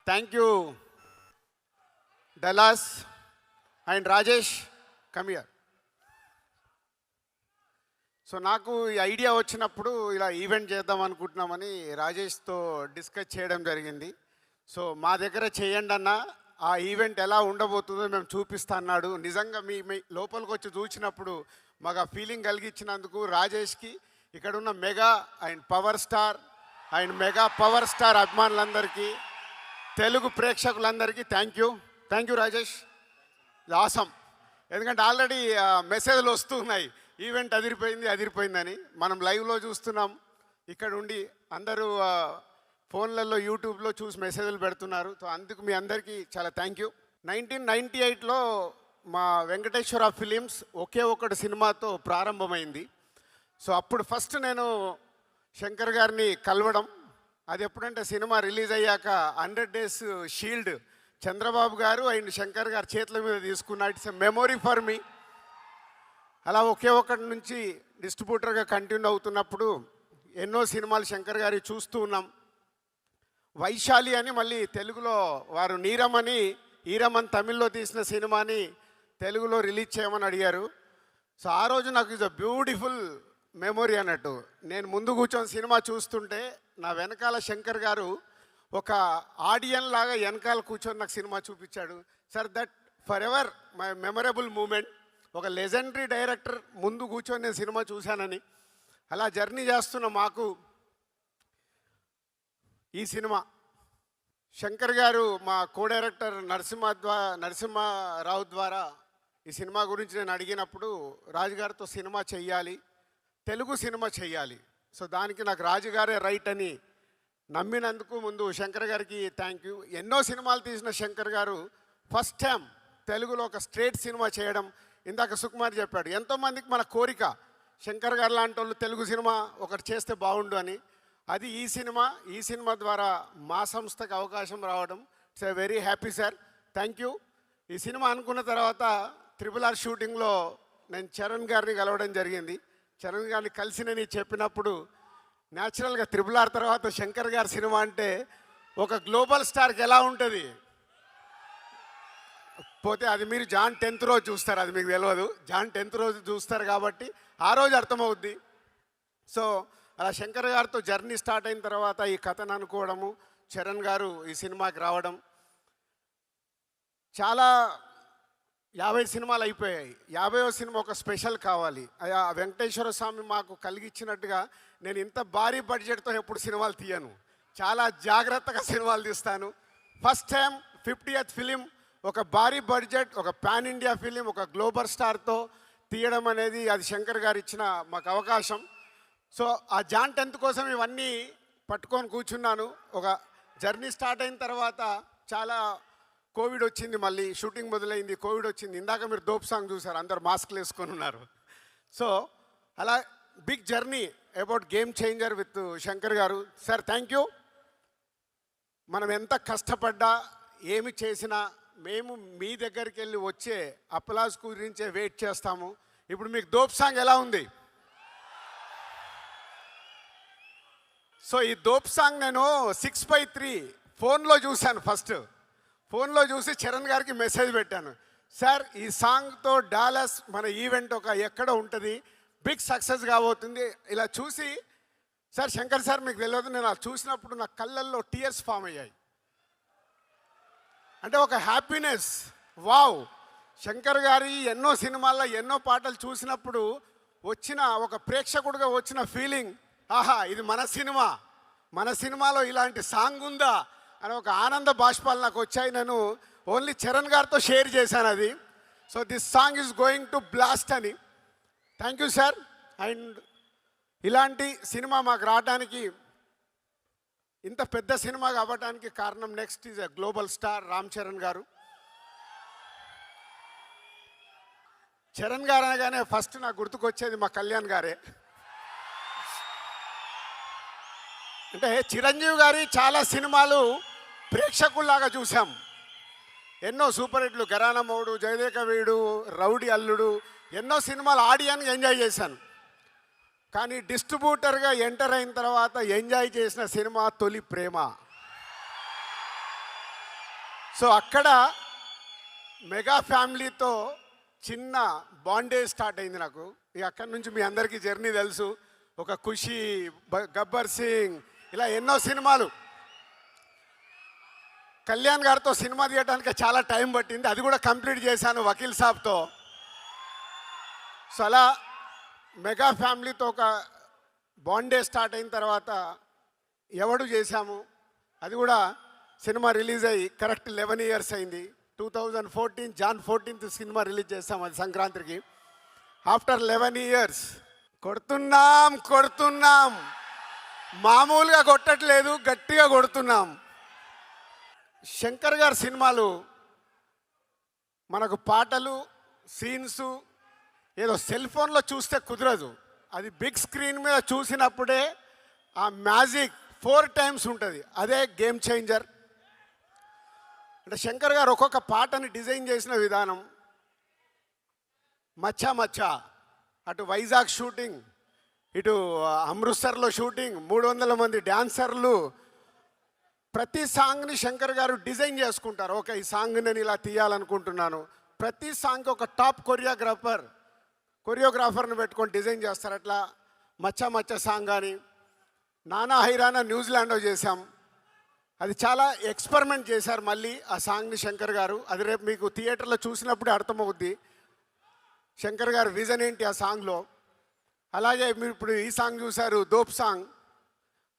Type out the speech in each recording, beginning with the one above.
Thank you Dallas and Rajesh come here. So నాకు ఈ idea వచ్చినప్పుడు ఇలా ఈవెంట్ చేద్దాం అనుకుంటున్నామని రాజేష్తో డిస్కస్ చేయడం జరిగింది. సో మా దగ్గర చేయండి అన్న, ఆ ఈవెంట్ ఎలా ఉండబోతుందో మేము చూపిస్తా అన్నాడు. నిజంగా మీ లోపలికి వచ్చి చూసినప్పుడు మాకు ఆ ఫీలింగ్ కలిగించినందుకు రాజేష్కి, ఇక్కడ ఉన్న mega and power star and mega power star అభిమానులందరికీ, తెలుగు ప్రేక్షకులందరికీ థ్యాంక్ యూ రాజేష్. ఆసమ్. ఎందుకంటే ఆల్రెడీ మెసేజ్లు వస్తున్నాయి, ఈవెంట్ అదిరిపోయిందని. మనం లైవ్లో చూస్తున్నాం, ఇక్కడ ఉండి అందరూ ఫోన్లలో యూట్యూబ్లో చూసి మెసేజ్లు పెడుతున్నారు. సో అందుకు మీ అందరికీ చాలా థ్యాంక్ యూ. 1998లో మా వెంకటేశ్వర ఫిలిమ్స్ ఒకే ఒకటి సినిమాతో ప్రారంభమైంది. సో అప్పుడు ఫస్ట్ నేను శంకర్ గారిని కలవడం, అది ఎప్పుడంటే సినిమా రిలీజ్ అయ్యాక 100 డేస్ షీల్డ్ చంద్రబాబు గారు అండ్ శంకర్ గారు చేతుల మీద తీసుకున్న it's a memory for me. అలా ఒకే ఒకటి నుంచి డిస్ట్రిబ్యూటర్గా కంటిన్యూ అవుతున్నప్పుడు ఎన్నో సినిమాలు శంకర్ గారి చూస్తూ ఉన్నాం. వైశాలి అని మళ్ళీ తెలుగులో వారు ఈరమని తమిళ్లో తీసిన సినిమాని తెలుగులో రిలీజ్ చేయమని అడిగారు. సో ఆ రోజు నాకు ఇది బ్యూటిఫుల్ మెమొరీ అన్నట్టు. నేను ముందు కూర్చొని సినిమా చూస్తుంటే నా వెనకాల శంకర్ గారు ఒక ఆడియన్ లాగా వెనకాల కూర్చొని నాకు సినిమా చూపించాడు. Sir that forever my memorable moment. ఒక లెజెండరీ డైరెక్టర్ ముందు కూర్చొని నేను సినిమా చూశానని. అలా జర్నీ చేస్తున్న మాకు ఈ సినిమా శంకర్ గారు మా కో డైరెక్టర్ నరసింహారావు ద్వారా ఈ సినిమా గురించి నేను అడిగినప్పుడు, రాజుగారితో సినిమా చెయ్యాలి, తెలుగు సినిమా చెయ్యాలి, సో దానికి నాకు రాజుగారే రైట్ అని నమ్మినందుకు ముందు శంకర్ గారికి థ్యాంక్ యూ. ఎన్నో సినిమాలు తీసిన శంకర్ గారు ఫస్ట్ టైం తెలుగులో ఒక స్ట్రేట్ సినిమా చేయడం. ఇందాక సుకుమార్ చెప్పాడు, ఎంతోమందికి మన కోరిక శంకర్ గారు లాంటి వాళ్ళు తెలుగు సినిమా ఒకటి చేస్తే బాగుండు అని. అది ఈ సినిమా ద్వారా మా సంస్థకు అవకాశం రావడం. It's a very happy sir, thank you. ఈ సినిమా అనుకున్న తర్వాత RRR షూటింగ్లో నేను చరణ్ గారిని కలవడం జరిగింది. చరణ్ గారిని కలిసి నేను చెప్పినప్పుడు న్యాచురల్గా RRR తర్వాత శంకర్ గారి సినిమా అంటే ఒక గ్లోబల్ స్టార్కి ఎలా ఉంటుంది పోతే, అది మీరు జాన్ 10th రోజు చూస్తారు, అది మీకు తెలియదు. జాన్ 10th రోజు చూస్తారు కాబట్టి ఆ రోజు అర్థమవుద్ది. సో అలా శంకర్ గారితో జర్నీ స్టార్ట్ అయిన తర్వాత ఈ కథను అనుకోవడము, చరణ్ గారు ఈ సినిమాకి రావడం, చాలా 50 సినిమాలు అయిపోయాయి. 50వ సినిమా ఒక స్పెషల్ కావాలి. ఆ వెంకటేశ్వర స్వామి మాకు కలిగించినట్టుగా నేను ఇంత భారీ బడ్జెట్తో ఎప్పుడు సినిమాలు తీయను, చాలా జాగ్రత్తగా సినిమాలు తీస్తాను. ఫస్ట్ టైం 50th ఫిలిం, ఒక భారీ బడ్జెట్, ఒక పాన్ ఇండియా ఫిలిం, ఒక గ్లోబల్ స్టార్తో తీయడం అనేది అది శంకర్ గారు ఇచ్చిన మాకు అవకాశం. సో ఆ జాన్ 10th కోసం ఇవన్నీ పట్టుకొని కూర్చున్నాను. ఒక జర్నీ స్టార్ట్ అయిన తర్వాత చాలా కోవిడ్ వచ్చింది, మళ్ళీ షూటింగ్ మొదలైంది, కోవిడ్ వచ్చింది. ఇందాక మీరు దోప్ సాంగ్ చూసారు, అందరు మాస్క్లు వేసుకొని ఉన్నారు. సో అలా big journey about game changer with Shankar garu. Sir thank you. మనం ఎంత కష్టపడ్డా ఏమి చేసినా మేము మీ దగ్గరికి వెళ్ళి వచ్చే అప్లాజ్ గురించే వెయిట్ చేస్తాము. ఇప్పుడు మీకు దోప్ సాంగ్ ఎలా ఉంది? సో ఈ దోప్ సాంగ్ నేను 6/3 ఫోన్లో చూశాను. ఫస్ట్ ఫోన్లో చూసి చరణ్ గారికి మెసేజ్ పెట్టాను, సార్ ఈ సాంగ్తో డాలస్ మన ఈవెంట్ ఒక ఎక్కడ ఉంటుంది, బిగ్ సక్సెస్ కాబోతుంది. ఇలా చూసి, సార్ శంకర్ సార్ మీకు తెలియదు, నేను అలా చూసినప్పుడు నా కళ్ళల్లో టీయర్స్ ఫామ్ అయ్యాయి. అంటే ఒక హ్యాపీనెస్. వావ్, శంకర్ గారి ఎన్నో సినిమాల్లో ఎన్నో పాటలు చూసినప్పుడు వచ్చిన ఒక ప్రేక్షకుడిగా వచ్చిన ఫీలింగ్, ఆహా ఇది మన సినిమాలో ఇలాంటి సాంగ్ ఉందా అని ఒక ఆనంద బాష్పాలు నాకు వచ్చాయి. నేను ఓన్లీ చరణ్ గారితో షేర్ చేశాను అది. So this song is going to blast అని. Thank you sir. అండ్ ఇలాంటి సినిమా మాకు రావడానికి, ఇంత పెద్ద సినిమా కావడానికి కారణం next is a global star Ram Charan garu. Charan గారు అనగానే ఫస్ట్ నాకు గుర్తుకొచ్చేది మా కళ్యాణ్ గారే. అంటే చిరంజీవి గారి చాలా సినిమాలు ప్రేక్షకుల్లాగా చూసాం. ఎన్నో సూపర్ హిట్లు, ఘరానా మౌడు, జయదేక వీడు, రౌడీ అల్లుడు, ఎన్నో సినిమాలు ఆడియన్గా ఎంజాయ్ చేశాను. కానీ డిస్ట్రిబ్యూటర్గా ఎంటర్ అయిన తర్వాత ఎంజాయ్ చేసిన సినిమా తొలి ప్రేమ. సో అక్కడ మెగా ఫ్యామిలీతో చిన్న బాండేజ్ స్టార్ట్ అయింది నాకు. ఇక అక్కడి నుంచి మీ అందరికీ జర్నీ తెలుసు. ఒక ఖుషి, గబ్బర్ సింగ్, ఇలా ఎన్నో సినిమాలు. కళ్యాణ్ గారితో సినిమా తీయడానికి చాలా టైం పట్టింది, అది కూడా కంప్లీట్ చేశాను వకీల్ సాబ్తో. సో అలా మెగా ఫ్యామిలీతో ఒక బాండే స్టార్ట్ అయిన తర్వాత ఎవడు చేశాము, అది కూడా సినిమా రిలీజ్ అయ్యి కరెక్ట్ 11 years అయింది. 2014 Jan 14th సినిమా రిలీజ్ చేస్తాం, అది సంక్రాంతికి. ఆఫ్టర్ 11 years కొడుతున్నాం, మామూలుగా కొట్టట్లేదు, గట్టిగా కొడుతున్నాం. శంకర్ గారి సినిమాలు మనకు పాటలు, సీన్స్ ఏదో సెల్ ఫోన్లో చూస్తే కుదరదు. అది బిగ్ స్క్రీన్ మీద చూసినప్పుడే ఆ మ్యాజిక్ 4 times ఉంటుంది. అదే గేమ్ చేంజర్. అంటే శంకర్ గారు ఒక్కొక్క పాటని డిజైన్ చేసిన విధానం, మచ్చా మచ్చా, అటు వైజాగ్ షూటింగ్, ఇటు అమృత్సర్లో షూటింగ్, 300 మంది డ్యాన్సర్లు, ప్రతి సాంగ్ని శంకర్ గారు డిజైన్ చేసుకుంటారు. ఓకే, ఈ సాంగ్ నేను ఇలా తీయాలనుకుంటున్నాను. ప్రతి సాంగ్కి ఒక టాప్ కొరియోగ్రాఫర్ని పెట్టుకొని డిజైన్ చేస్తారు. అట్లా మచ్చా మచ్చా సాంగ్ కానీ, నానా హైరానా న్యూజిలాండ్లో చేశాం. అది చాలా ఎక్స్పెరిమెంట్ చేశారు మళ్ళీ ఆ సాంగ్ని శంకర్ గారు. అది రేపు మీకు థియేటర్లో చూసినప్పుడే అర్థమవుద్ది శంకర్ గారు విజన్ ఏంటి ఆ సాంగ్లో. అలాగే మీరు ఇప్పుడు ఈ సాంగ్ చూశారు, దోప్ సాంగ్.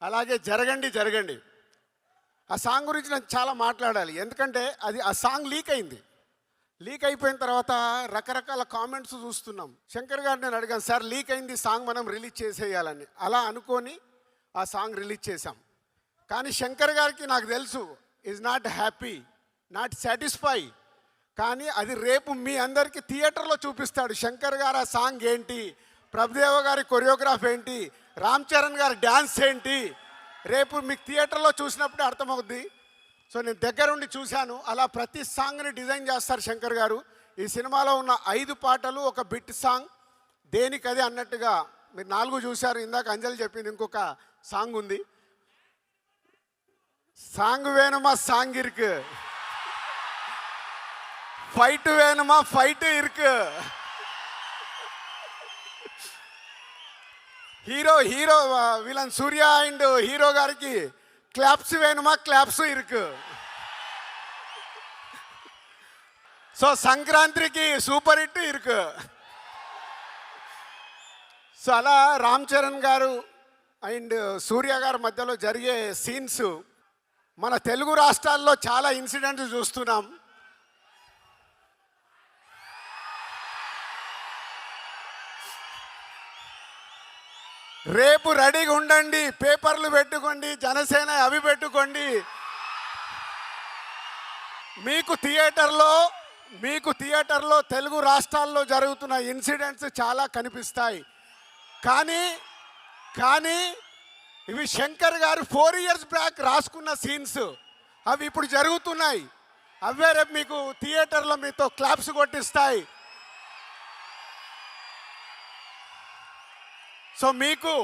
అలాగే జరగండి. ఆ సాంగ్ గురించి నేను చాలా మాట్లాడాలి, ఎందుకంటే ఆ సాంగ్ లీక్ అయింది. లీక్ అయిపోయిన తర్వాత రకరకాల కామెంట్స్ చూస్తున్నాం. శంకర్ గారు నేను అడిగాను, సార్ లీక్ అయింది సాంగ్, మనం రిలీజ్ చేసేయాలని. అలా అనుకొని ఆ సాంగ్ రిలీజ్ చేశాం. కానీ శంకర్ గారికి నాకు తెలుసు is not happy, not satisfy. కానీ అది రేపు మీ అందరికీ థియేటర్లో చూపిస్తాడు. శంకర్ గారు ఆ సాంగ్ ఏంటి, ప్రభుదేవ గారి కొరియోగ్రాఫ్ ఏంటి, రామ్ చరణ్ గారి డ్యాన్స్ ఏంటి, రేపు మీకు థియేటర్లో చూసినప్పుడే అర్థమవుద్ది. సో నేను దగ్గరుండి చూశాను. అలా ప్రతి సాంగ్ని డిజైన్ చేస్తారు శంకర్ గారు. ఈ సినిమాలో ఉన్న 5 పాటలు ఒక బిట్ సాంగ్, దేనికది అన్నట్టుగా. మీరు 4 చూశారు, ఇందాక అంజలి చెప్పింది ఇంకొక సాంగ్ ఉంది. సాంగ్ వేணுమా సాంగ్ ఇరుకు, ఫైట్ వేணுమా ఫైట్ ఇరుకు, hero villain Surya and hero గారికి క్లాప్స్ వేணுమా క్లాప్స్ ఇరుకు. సో సంక్రాంతికి సూపర్ హిట్ ఇరుకు. సో అలా రామ్ చరణ్ గారు అండ్ సూర్య గారి మధ్యలో జరిగే సీన్స్ మన తెలుగు రాష్ట్రాల్లో చాలా ఇన్సిడెంట్స్ చూస్తున్నాం. రేపు రెడీగా ఉండండి, పేపర్లు పెట్టుకోండి, జనసేన అవి పెట్టుకోండి. మీకు థియేటర్లో తెలుగు రాష్ట్రాల్లో జరుగుతున్న ఇన్సిడెంట్స్ చాలా కనిపిస్తాయి. కానీ ఇవి శంకర్ గారు 4 years బ్యాక్ రాసుకున్న సీన్స్, అవి ఇప్పుడు జరుగుతున్నాయి. అవే రేపు మీకు థియేటర్లో మీతో క్లాప్స్ కొట్టిస్తాయి. సో మీకు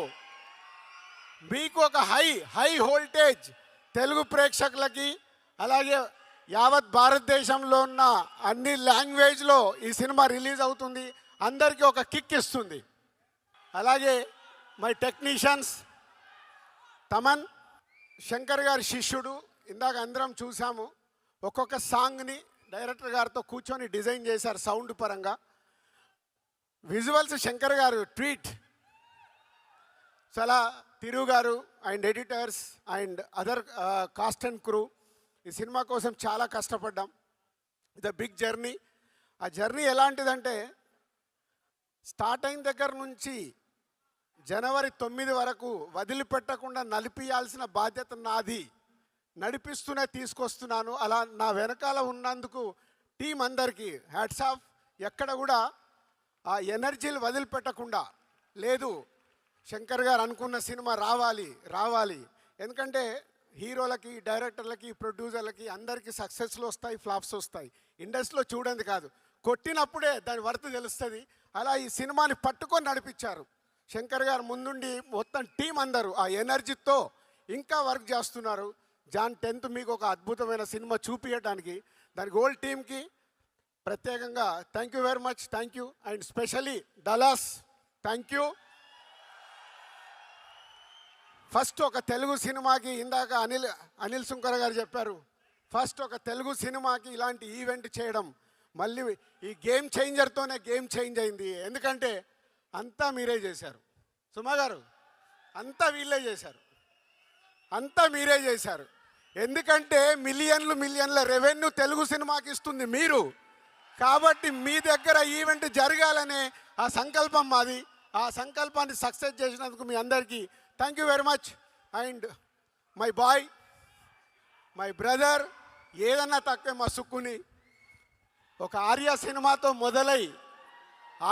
ఒక హై వోల్టేజ్ తెలుగు ప్రేక్షకులకి, అలాగే యావత్ భారతదేశంలో ఉన్న అన్ని లాంగ్వేజ్లో ఈ సినిమా రిలీజ్ అవుతుంది. అందరికీ ఒక కిక్ ఇస్తుంది. అలాగే మై టెక్నీషియన్స్ తమన్, శంకర్ గారి శిష్యుడు. ఇందాక అందరం చూసాము, ఒక్కొక్క సాంగ్ని డైరెక్టర్ గారితో కూర్చొని డిజైన్ చేశారు సౌండ్ పరంగా. విజువల్స్ శంకర్ గారు ట్వీట్. చాలా తిరు గారు and editors and other cost and crew ఈ సినిమా కోసం చాలా కష్టపడ్డాం. ఇది బిగ్ జర్నీ. ఆ జర్నీ ఎలాంటిదంటే, స్టార్ట్ అయిన దగ్గర నుంచి జనవరి 9 వరకు వదిలిపెట్టకుండా నడిపియాల్సిన బాధ్యత నాది. నడిపిస్తూనే తీసుకొస్తున్నాను. అలా నా వెనకాల ఉన్నందుకు టీం అందరికీ హ్యాట్స్ ఆఫ్. ఎక్కడ కూడా ఆ ఎనర్జీలు వదిలిపెట్టకుండా లేదు, శంకర్ గారు అనుకున్న సినిమా రావాలి. ఎందుకంటే హీరోలకి, డైరెక్టర్లకి, ప్రొడ్యూసర్లకి అందరికీ సక్సెస్లు వస్తాయి, ఫ్లాప్స్ వస్తాయి. ఇండస్ట్రీలో చూడండి కాదు, కొట్టినప్పుడే దాని వర్త్ తెలుస్తుంది. అలా ఈ సినిమాని పట్టుకొని నడిపించారు శంకర్ గారు. ముందుండి మొత్తం టీం అందరూ ఆ ఎనర్జీతో ఇంకా వర్క్ చేస్తున్నారు. జాన్ 10th మీకు ఒక అద్భుతమైన సినిమా చూపించడానికి దానికి హోల్ టీమ్కి ప్రత్యేకంగా thank you very much, thank you. And specially Dallas thank you. First ఒక తెలుగు సినిమాకి ఇందాక అనిల్ సుంకర్ గారు చెప్పారు, ఫస్ట్ ఒక తెలుగు సినిమాకి ఇలాంటి ఈవెంట్ చేయడం మళ్ళీ ఈ గేమ్ చేంజర్తోనే గేమ్ చేంజ్ అయింది. ఎందుకంటే అంతా మీరే చేశారు సుమా గారు, అంతా వీళ్ళే చేశారు, అంతా మీరే చేశారు. ఎందుకంటే మిలియన్ల రెవెన్యూ తెలుగు సినిమాకి ఇస్తుంది మీరు. కాబట్టి మీ దగ్గర ఈవెంట్ జరగాలనే ఆ సంకల్పం మాది. ఆ సంకల్పాన్ని సక్సెస్ చేసినందుకు మీ అందరికీ thank you very much. And my boy, my brother, ఏదన్నా తక్కువే మా సుక్కుని. ఒక ఆర్య సినిమాతో మొదలై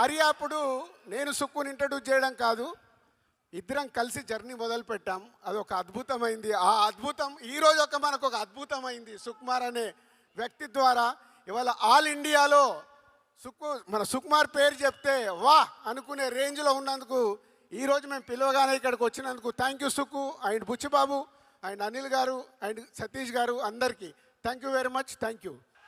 ఆర్య అప్పుడు నేను సుక్కుని ఇంట్రడ్యూస్ చేయడం కాదు, ఇద్దరం కలిసి జర్నీ మొదలు పెట్టాం. అది ఒక అద్భుతమైంది. ఆ అద్భుతం ఈరోజు మనకు ఒక అద్భుతమైంది సుకుమార్ అనే వ్యక్తి ద్వారా. ఇవాళ ఆల్ ఇండియాలో మన సుకుమార్ పేరు చెప్తే వా అనుకునే రేంజ్లో ఉన్నందుకు ఈరోజు మేము పిలవగానే ఇక్కడికి వచ్చినందుకు thank you Sukku and Buchibabu and Anil garu and Satish garu అందరికీ thank you very much, thank you.